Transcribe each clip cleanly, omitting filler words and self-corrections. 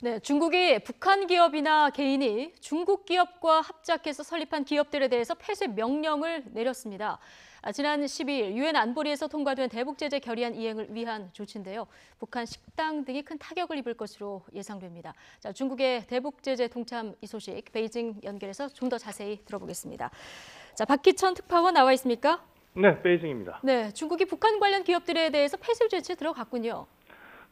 네, 중국이 북한 기업이나 개인이 중국 기업과 합작해서 설립한 기업들에 대해서 폐쇄 명령을 내렸습니다. 지난 12일 유엔 안보리에서 통과된 대북 제재 결의안 이행을 위한 조치인데요. 북한 식당 등이 큰 타격을 입을 것으로 예상됩니다. 자, 중국의 대북 제재 동참 이 소식 베이징 연결해서 좀 더 자세히 들어보겠습니다. 자, 박기천 특파원 나와 있습니까? 네, 베이징입니다. 네, 중국이 북한 관련 기업들에 대해서 폐쇄 조치에 들어갔군요.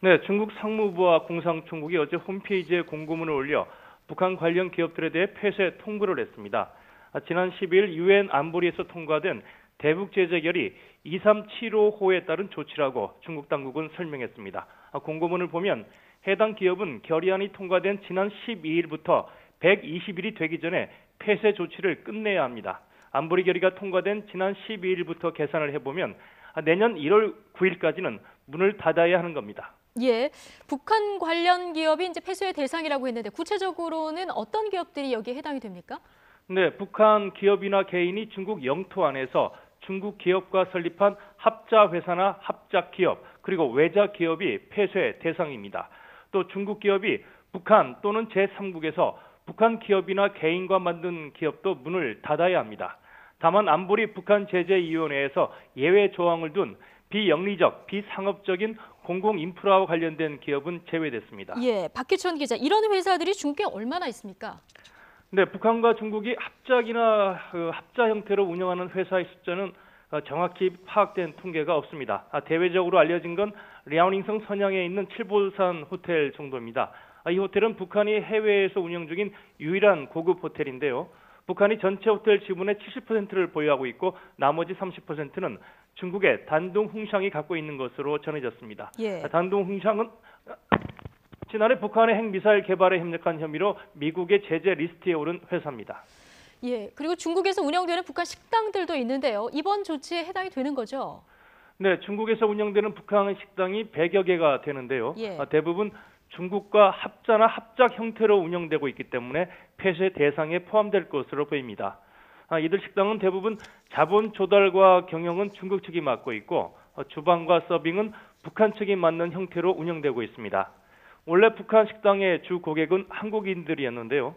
네, 중국 상무부와 공산중국이 어제 홈페이지에 공고문을 올려 북한 관련 기업들에 대해 폐쇄 통보를 했습니다. 지난 10일 유엔 안보리에서 통과된 대북 제재 결의 2375호에 따른 조치라고 중국 당국은 설명했습니다. 공고문을 보면 해당 기업은 결의안이 통과된 지난 12일부터 120일이 되기 전에 폐쇄 조치를 끝내야 합니다. 안보리 결의가 통과된 지난 12일부터 계산을 해보면 내년 1월 9일까지는 문을 닫아야 하는 겁니다. 예, 북한 관련 기업이 이제 폐쇄의 대상이라고 했는데 구체적으로는 어떤 기업들이 여기에 해당이 됩니까? 네, 북한 기업이나 개인이 중국 영토 안에서 중국 기업과 설립한 합자 회사나 합작 기업 그리고 외자 기업이 폐쇄 대상입니다. 또 중국 기업이 북한 또는 제3국에서 북한 기업이나 개인과 만든 기업도 문을 닫아야 합니다. 다만 안보리 북한 제재위원회에서 예외 조항을 둔 비영리적, 비상업적인 공공인프라와 관련된 기업은 제외됐습니다. 예, 박기천 기자, 이런 회사들이 중국에 얼마나 있습니까? 네, 북한과 중국이 합작이나 합자 형태로 운영하는 회사의 숫자는 정확히 파악된 통계가 없습니다. 대외적으로 알려진 건 랴오닝성 선양에 있는 칠보산 호텔 정도입니다. 이 호텔은 북한이 해외에서 운영 중인 유일한 고급 호텔인데요. 북한이 전체 호텔 지분의 70%를 보유하고 있고 나머지 30%는 중국의 단둥홍샹이 갖고 있는 것으로 전해졌습니다. 예. 단둥홍샹은 지난해 북한의 핵미사일 개발에 협력한 혐의로 미국의 제재 리스트에 오른 회사입니다. 예, 그리고 중국에서 운영되는 북한 식당들도 있는데요. 이번 조치에 해당이 되는 거죠? 네, 중국에서 운영되는 북한 식당이 100여 개가 되는데요. 예. 대부분 중국과 합자나 합작 형태로 운영되고 있기 때문에 폐쇄 대상에 포함될 것으로 보입니다. 이들 식당은 대부분 자본 조달과 경영은 중국 측이 맡고 있고 주방과 서빙은 북한 측이 맡는 형태로 운영되고 있습니다. 원래 북한 식당의 주 고객은 한국인들이었는데요.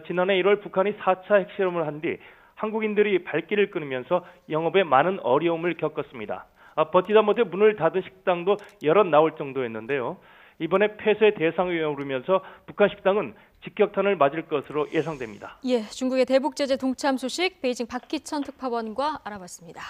지난해 1월 북한이 4차 핵실험을 한 뒤 한국인들이 발길을 끊으면서 영업에 많은 어려움을 겪었습니다. 버티다 못해 문을 닫은 식당도 여럿 나올 정도였는데요. 이번에 폐쇄 대상에 오르면서 북한 식당은 직격탄을 맞을 것으로 예상됩니다. 예, 중국의 대북 제재 동참 소식 베이징 박기천 특파원과 알아봤습니다.